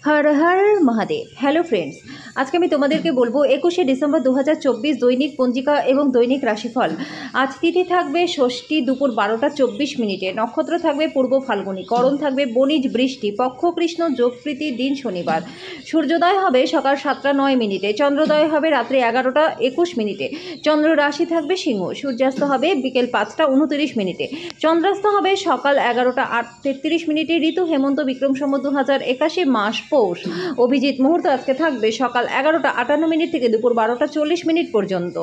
Har Har Mahadev. Hello friends, আজকে আমি তোমাদেরকে বলবো 21শে ডিসেম্বর 2024 দৈনিক পঞ্জিকা এবং দৈনিক রাশিফল। আজ তিথি থাকবে ষষ্ঠী দুপুর 12টা 24 মিনিটে, নক্ষত্র থাকবে পূর্ব ফাল্গুনী, করণ থাকবে বণিজ বৃষ্টি, পক্ষ কৃষ্ণ, যোগপ্রীতি, দিন শনিবার। সূর্যোদয় হবে সকাল 7টা 9 মিনিটে, চন্দ্রোদয় হবে রাত্রি 11টা 21 মিনিটে, চন্দ্র রাশি থাকবে সিংহ, সূর্যাস্ত হবে বিকেল 5টা 29 মিনিটে, চন্দ্রাস্ত হবে সকাল 11টা 33 মিনিটে, ঋতু হেমন্ত, বিক্রম সম্বত 2081, মাস পৌষ। অভিজিৎ মুহূর্ত আজকে থাকবে সকাল 11টা 58 মিনিট থেকে দুপুর 12টা 40 মিনিট পর্যন্ত।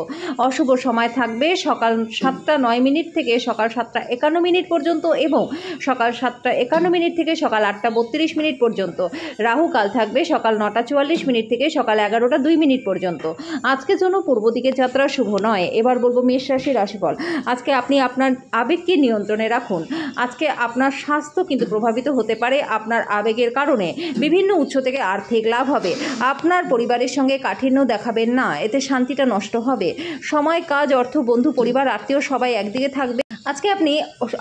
অশুভ সময় থাকবে সকাল 7টা 9 মিনিট থেকে সকাল 7টা 51 মিনিট পর্যন্ত এবং সকাল 7টা 51 মিনিট থেকে সকাল 8টা 32 মিনিট পর্যন্ত। রাহু কাল থাকবে সকাল 9টা 44 মিনিট থেকে সকাল 11টা 2 মিনিট পর্যন্ত। আজকের জন্য পূর্ব দিকে যাত্রা শুভ নয়। এবার বলবো মেষ রাশির রাশিফল। আজকে আপনি আপনার আবেগকে নিয়ন্ত্রণে রাখুন। আজকে আপনার স্বাস্থ্য কিন্তু প্রভাবিত হতে পারে আপনার আবেগের কারণে। বিভিন্ন উৎস থেকে আর্থিক লাভ হবে। আপনার পরিবারের সঙ্গে কাঠিন্য দেখাবেন না, এতে শান্তিটা নষ্ট হবে। সময়, কাজ, অর্থ, বন্ধু, পরিবার, আত্মীয় সবাই একদিকে থাকবে। আজকে আপনি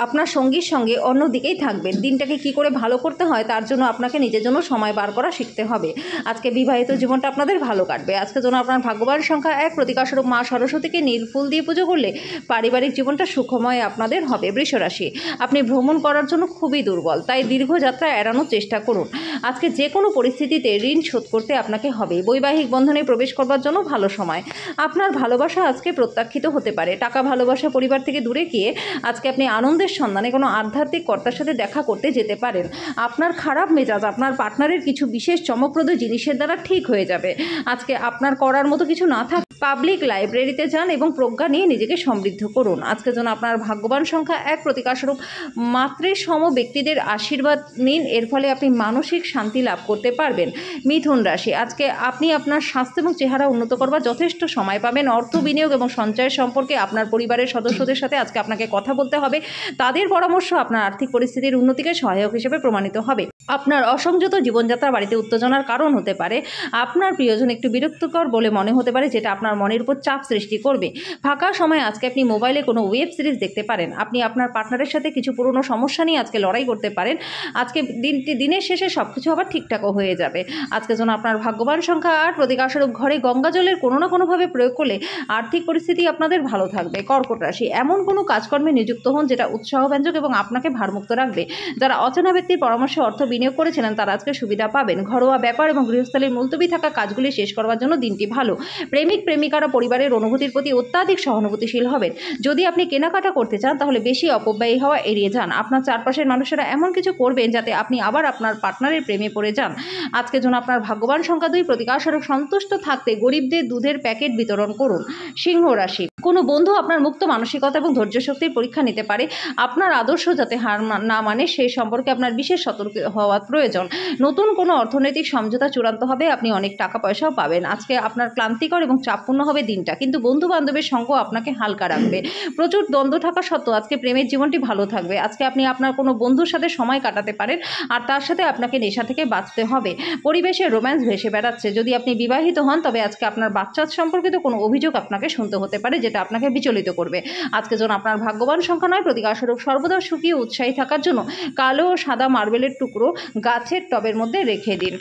আপনার সঙ্গীর সঙ্গে অন্য দিকেই থাকবেন। দিনটাকে কি করে ভালো করতে হয় তার জন্য আপনাকে নিজের জন্য সময় বার করা শিখতে হবে। আজকে বিবাহিত জীবনটা আপনাদের ভালো কাটবে। আজকে জন্য আপনার ভাগ্যবান সংখ্যা 1, প্রতিকারস্বরূপ মা সরস্বতীকে নীল ফুল দিয়ে পুজো করলে পারিবারিক জীবনটা সুখময় আপনাদের হবে। বৃষ রাশি, আপনি ভ্রমণ করার জন্য খুবই দুর্বল, তাই দীর্ঘ যাত্রা এড়ানোর চেষ্টা করুন। আজকে যে কোনো পরিস্থিতিতে ঋণ শোধ করতে আপনাকে হবে। বৈবাহিক বন্ধনে প্রবেশ করবার জন্য ভালো সময়। আপনার ভালোবাসা আজকে প্রত্যাখ্যিত হতে পারে। টাকা, ভালোবাসা, পরিবার থেকে দূরে গিয়ে আজকে আপনি আনন্দের সন্ধানে কোনো আধ্যাত্মিক কর্তার সাথে দেখা করতে যেতে পারেন। আপনার খারাপ মেজাজ আপনার পার্টনারের কিছু বিশেষ চমকপ্রদ জিনিসের দ্বারা ঠিক হয়ে যাবে। আজকে আপনার করার মতো কিছু না থাক, পাবলিক লাইব্রেরিতে যান এবং প্রজ্ঞা নিয়ে নিজেকে সমৃদ্ধ করুন। আজকে যেন আপনার ভাগ্যবান সংখ্যা 1, প্রতিকারস্বরূপ মাতৃ সম ব্যক্তিদের আশীর্বাদ নিন, এর ফলে আপনি মানসিক শান্তি লাভ করতে পারবেন। মিথুন রাশি, আজকে আপনি আপনার স্বাস্থ্য এবং চেহারা উন্নত করবার যথেষ্ট সময় পাবেন। অর্থ বিনিয়োগ এবং সঞ্চয়ের সম্পর্কে আপনার পরিবারের সদস্যদের সাথে আজকে আপনাকে কথা বলতে হবে। তাদের পরামর্শ আপনার আর্থিক পরিস্থিতির উন্নতিকে সহায়ক হিসেবে প্রমাণিত হবে। আপনার অসংযত জীবনযাত্রা বাড়িতে উত্তেজনার কারণ হতে পারে। আপনার প্রিয়জন একটু বিরক্তিকর বলে মনে হতে পারে, যেটা আপনার মনের উপর চাপ সৃষ্টি করবে। ফাঁকা সময় আজকে আপনি মোবাইলে কোনো ওয়েব সিরিজ দেখতে পারেন। আপনি আপনার পার্টনারের সাথে কিছু পুরনো সমস্যা নিয়ে আজকে লড়াই করতে পারেন। আজকে দিনের শেষে সব কিছু আবার ঠিকঠাকও হয়ে যাবে। আজকে যেন আপনার ভাগ্যবান সংখ্যা 8, প্রতিকারস্বরূপ ঘরে গঙ্গা জলের কোনো না কোনোভাবে প্রয়োগ করলে আর্থিক পরিস্থিতি আপনাদের ভালো থাকবে। কর্কট রাশি, এমন কোনো কাজকর্মে নিযুক্ত হন যেটা উৎসাহব্যঞ্জক এবং আপনাকে ভারমুক্ত রাখবে। যারা অচেনা ব্যক্তির পরামর্শে অর্থ বিনিয়োগ করেছিলেন তারা আজকে সুবিধা পাবেন। ঘরোয়া ব্যাপার এবং গৃহস্থালীর মুলতবি থাকা কাজগুলি শেষ করবার জন্য দিনটি ভালো। প্রেমিক প্রেমিকারা পরিবারের অনুভূতির প্রতি অত্যাধিক সহানুভূতিশীল হবেন। যদি আপনি কেনাকাটা করতে চান তাহলে বেশি অপব্যয়ী হওয়া এড়িয়ে যান। আপনার চারপাশের মানুষেরা এমন কিছু করবেন যাতে আপনি আবার আপনার পার্টনারের প্রেমে পড়ে যান। আজকে যেন আপনার ভাগ্যবান সংখ্যা 2, প্রতিকারস্বরূপ সন্তুষ্ট থাকতে গরিবদের দুধের প্যাকেট বিতরণ করুন। সিংহ রাশি, কোনো বন্ধু আপনার মুক্ত মানসিকতা এবং ধৈর্য শক্তির পরীক্ষা নিতে পারে। আপনার আদর্শ যাতে হার না মানে সেই সম্পর্কে আপনার বিশেষ সতর্ক হওয়া প্রয়োজন। নতুন কোনো অর্থনৈতিক সমঝোতা চূড়ান্ত হবে, আপনি অনেক টাকা পয়সাও পাবেন। আজকে আপনার ক্লান্তিকর এবং চাপপূর্ণ হবে দিনটা, কিন্তু বন্ধু বান্ধবের সঙ্গ আপনাকে হালকা রাখবে। প্রচুর দ্বন্দ্ব থাকা সত্ত্বেও আজকে প্রেমের জীবনটি ভালো থাকবে। আজকে আপনি আপনার কোনো বন্ধুর সাথে সময় কাটাতে পারেন, আর তার সাথে আপনাকে নেশা থেকে বাঁচতে হবে। পরিবেশে রোম্যান্স ভেসে বেড়াচ্ছে। যদি আপনি বিবাহিত হন তবে আজকে আপনার বাচ্চা সম্পর্কিত কোনো অভিযোগ আপনাকে শুনতে হতে পারে, যেটা আপনাকে বিচলিত করবে। আজকে যেন আপনার ভাগ্যবান সংখ্যা 9, প্রতিকারস্বরূপ সর্বদা সুখী উৎসাহী থাকার জন্য কালো ও সাদা মার্বেলের টুকরো গাছের টবের মধ্যে রেখে দিন।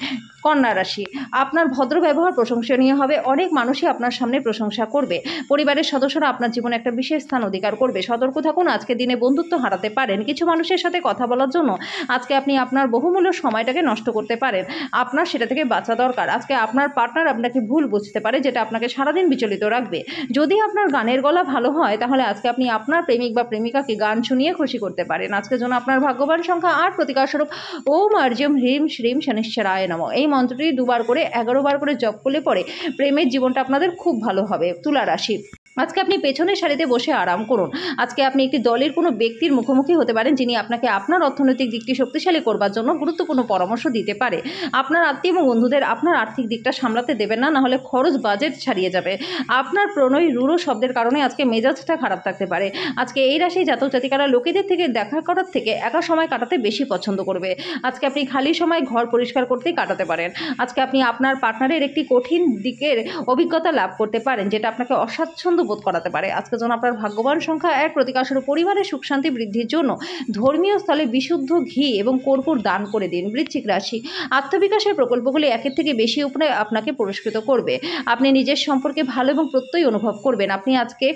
কন্যা রাশি, আপনার ভদ্র ব্যবহার প্রশংসনীয় হবে। অনেক মানুষই আপনার সামনে প্রশংসা করবে। পরিবারের সদস্যরা আপনার জীবনে একটা বিশেষ স্থান অধিকার করবে। সতর্ক থাকুন, আজকে দিনে বন্ধুত্ব হারাতে পারেন। কিছু মানুষের সাথে কথা বলার জন্য আজকে আপনি আপনার বহুমূল্য সময়টাকে নষ্ট করতে পারেন। আপনার সেটা থেকে বাঁচা দরকার। আজকে আপনার পার্টনার আপনাকে ভুল বুঝতে পারে, যেটা আপনাকে সারাদিন বিচলিত রাখবে। যদি আপনার গানের গলা ভালো হয় তাহলে আজকে আপনি আপনার প্রেমিক বা প্রেমিকাকে গান শুনিয়ে খুশি করতে পারেন। আজকের জন্য আপনার ভাগ্যবান সংখ্যা 8, প্রতিকারস্বরূপ ওম আর্যম হ্রিম শ্রীম শনিশ্চরায় নমঃ। এই মন্ত্রটি 2 বার করে 11 বার করে জপ করলে পরে প্রেমের জীবনটা আপনাদের খুব ভালো হবে। তুলা রাশি, আজকে আপনি পেছনের সারিতে বসে আরাম করুন। আজকে আপনি একটি দলের কোনো ব্যক্তির মুখোমুখি হতে পারেন, যিনি আপনাকে আপনার অর্থনৈতিক দিকটি শক্তিশালী করবার জন্য গুরুত্বপূর্ণ পরামর্শ দিতে পারে। আপনার আত্মীয় এবং বন্ধুদের আপনার আর্থিক দিকটা সামলাতে দেবেন না, নাহলে খরচ বাজেট ছাড়িয়ে যাবে। আপনার প্রণয় রূঢ় শব্দের কারণে আজকে মেজাজটা খারাপ থাকতে পারে। আজকে এই রাশি জাতক জাতিকারা লোকেদের থেকে দেখা করার থেকে একা সময় কাটাতে বেশি পছন্দ করবে। আজকে আপনি খালি সময় ঘর পরিষ্কার করতেই কাটাতে পারেন। আজকে আপনি আপনার পার্টনারের একটি কঠিন দিকের অভিজ্ঞতা লাভ করতে পারেন, যেটা আপনাকে অস্বাচ্ছন্দ্য বোধ করাতে পারে। আজকের জন্য আপনার ভাগ্যবান সংখ্যা 1, প্রতিকারস্বরূপ পরিবারের সুখ শান্তি বৃদ্ধির জন্য ধর্মীয় স্থলে বিশুদ্ধ ঘি এবং কর্পূর দান করে দিন। বৃশ্চিক রাশি, আত্মবিকাশের প্রকল্পগুলি একের থেকে বেশি উপায়ে আপনাকে পুরস্কৃত করবে। আপনি নিজের সম্পর্কে ভালো এবং প্রত্যয় অনুভব করবেন। আপনি আজকে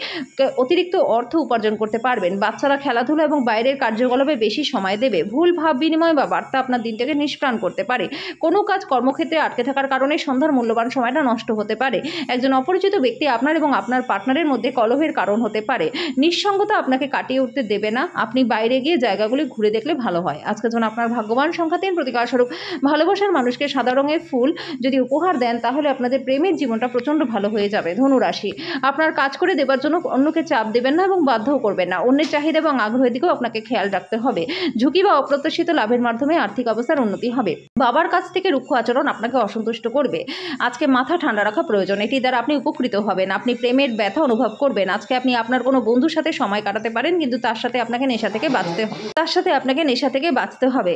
অতিরিক্ত অর্থ উপার্জন করতে পারবেন। বাচ্চারা খেলাধুলা এবং বাইরের কার্যকলাপে বেশি সময় দেবে। ভুল ভাব বিনিময় বা বার্তা আপনার দিনটাকে নিষ্প্রাণ করতে পারে। কোনো কাজ কর্মক্ষেত্রে আটকে থাকার কারণে সন্ধ্যার মূল্যবান সময়টা নষ্ট হতে পারে। একজন অপরিচিত ব্যক্তি আপনার এবং আপনার পার্টনারের মধ্যে কলহের কারণ হতে পারে। নিঃসঙ্গতা আপনাকে কাটিয়ে উঠতে দেবে না। আপনি বাইরে গিয়ে জায়গাগুলি ঘুরে দেখলে ভালো হয়। আজকের জন্য আপনার ভাগ্যবান সংখ্যা 3, প্রতিকারস্বরূপ ভালোবাসার মানুষকে সাদা রঙের ফুল যদি উপহার দেন তাহলে আপনাদের প্রেমের জীবনটা প্রচণ্ড ভালো হয়ে যাবে। ধনুরাশি, আপনার কাজ করে দেবার জন্য অন্যকে চাপ দেবেন না এবং বাধ্যও করবেন না। অন্যের চাহিদা এবং আগ্রহের দিকেও আপনাকে খেয়াল রাখতে হবে। ঝুঁকি বা অপ্রত্যাশিত লাভের মাধ্যমে আর্থিক অবস্থার উন্নতি হবে। বাবার কাছ থেকে রুক্ষ আচরণ আপনাকে অসন্তুষ্ট করবে। আজকে মাথা ঠান্ডা রাখা প্রয়োজন। এটি দ্বারা আপনি উপকৃত হবেন। আপনি প্রেমের ব্যথা অনুভব করবেন। আজকে আপনি আপনার কোনো বন্ধুর সাথে সময় কাটাতে পারেন, কিন্তু তার সাথে আপনাকে নেশা থেকে বাঁচতে হবে।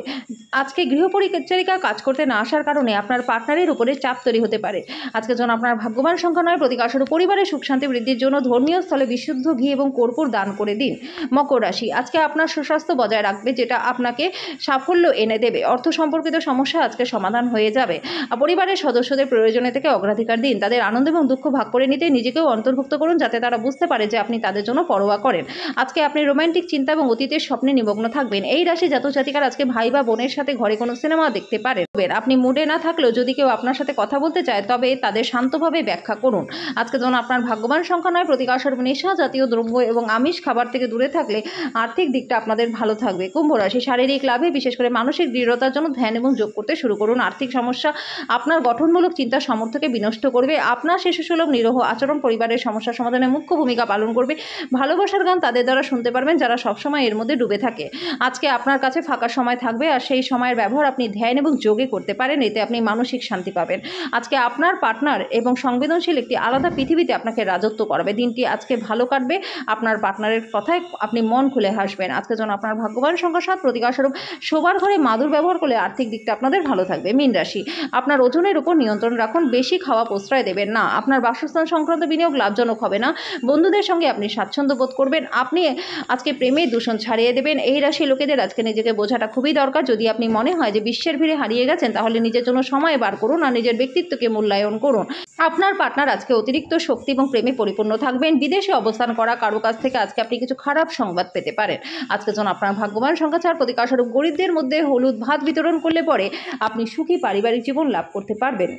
আজকে গৃহপরিচারিকা কাজ করতে না আসার কারণে আপনার পার্টনারের উপরে চাপ তৈরি হতে পারে। আজকের জন্য আপনার ভাগ্যবান সংখ্যা 9, প্রতিকারস্বরূপ পরিবারের সুখ শান্তি বৃদ্ধির জন্য ধর্মীয় স্থলে বিশুদ্ধ ঘি এবং কর্পূর দান করে দিন। মকর রাশি, আজকে আপনার সুস্বাস্থ্য বজায় রাখবে, যেটা আপনাকে সাফল্য এনে দেবে। অর্থ সম্পর্কিত সমস্যা আজকে সমাধান হয়ে যাবে। পরিবারের সদস্যদের প্রয়োজনে থেকে অগ্রাধিকার দিন। তাদের আনন্দ এবং দুঃখ ভাগ করে নিতে নিজেকেও অন্তর্ভুক্ত করুন, যাতে তারা বুঝতে পারে যে আপনি তাদের জন্য পরোয়া করেন। আজকে আপনি রোমান্টিক চিন্তা এবং অতীতের স্বপ্নে নিমগ্ন থাকবেন। এই রাশি জাতক জাতিকারা আজকে ভাই বা বোনের সাথে ঘরে কোনো সিনেমা দেখতে পারেন। আপনি মুডে না থাকলেও যদি কেউ আপনার সাথে কথা বলতে চায় তবে তাদের শান্তভাবে ব্যাখ্যা করুন। আজকে যখন আপনার ভাগ্যবান সংখ্যা 9, প্রতিকারস্বরূপ নেশা জাতীয় দ্রব্য এবং আমিষ খাবার থেকে দূরে থাকলে আর্থিক দিকটা আপনাদের ভালো থাকবে। কুম্ভ রাশি, শারীরিক লাভে বিশেষ করে মানসিক দৃঢ়তার জন্য ধ্যান এবং যোগ করতে শুরু করুন। আর্থিক সমস্যা আপনার গঠনমূলক চিন্তা সামর্থ্যকে বিনষ্ট করবে। আপনার শিশুসুলভ নিরহ আচরণ পরিবারের সমস্যা সমাধানে মুখ্য ভূমিকা পালন করবে। ভালোবাসার গান তাদের দ্বারা শুনতে পারবেন যারা সবসময় এর মধ্যে ডুবে থাকে। আজকে আপনার কাছে ফাঁকা সময় থাকবে, আর সেই সময়ের ব্যবহার আপনি ধ্যান এবং যোগে করতে পারেন। এতে আপনি মানসিক শান্তি পাবেন। আজকে আপনার পার্টনার এবং সংবেদনশীল একটি আলাদা পৃথিবীতে আপনাকে রাজত্ব করবে। দিনটি আজকে ভালো কাটবে। আপনার পার্টনারের কথায় আপনি মন খুলে হাসবেন। আজকে যেন আপনার ভাগ্যবান সংখ্যা 7, প্রতিকারস্বরূপ শোবার ঘরে মাদুর ব্যবহার করলে আর্থিক দিকটা আপনাদের ভালো থাকবে। মীন রাশি, আপনার ওজনের উপর নিয়ন্ত্রণ রাখুন। বেশি খাওয়া প্রশ্রয় দেবেন না। আপনার বাসস্থান সংক্রান্ত বিনিয়োগ লাভজনক হবে না। বন্ধুদের সঙ্গে আপনি স্বাচ্ছন্দ্য বোধ করবেন। আপনি আজকে প্রেমের দূষণ ছাড়িয়ে দেবেন। এই রাশি লোকেদের আজকে নিজেকে বোঝাটা খুবই দরকার। যদি আপনি মনে হয় যে বিশ্বের ভিড়ে হারিয়ে গেছেন, তাহলে নিজের জন্য সময় বার করুন আর নিজের ব্যক্তিত্বকে মূল্যায়ন করুন। আপনার পার্টনার আজকে অতিরিক্ত শক্তি এবং প্রেমে পরিপূর্ণ থাকবেন। বিদেশে অবস্থান করা কারো কাছ থেকে আজকে আপনি কিছু খারাপ সংবাদ পেতে পারেন। আজকে যেন আপনার ভাগ্যবান সংখ্যা 4, প্রতিকারস্বরূপ গরিবদের মধ্যে হলুদ ভাত বিতরণ করলে পরে আপনি সুখী পারিবারিক জীবন লাভ করতে পারবেন।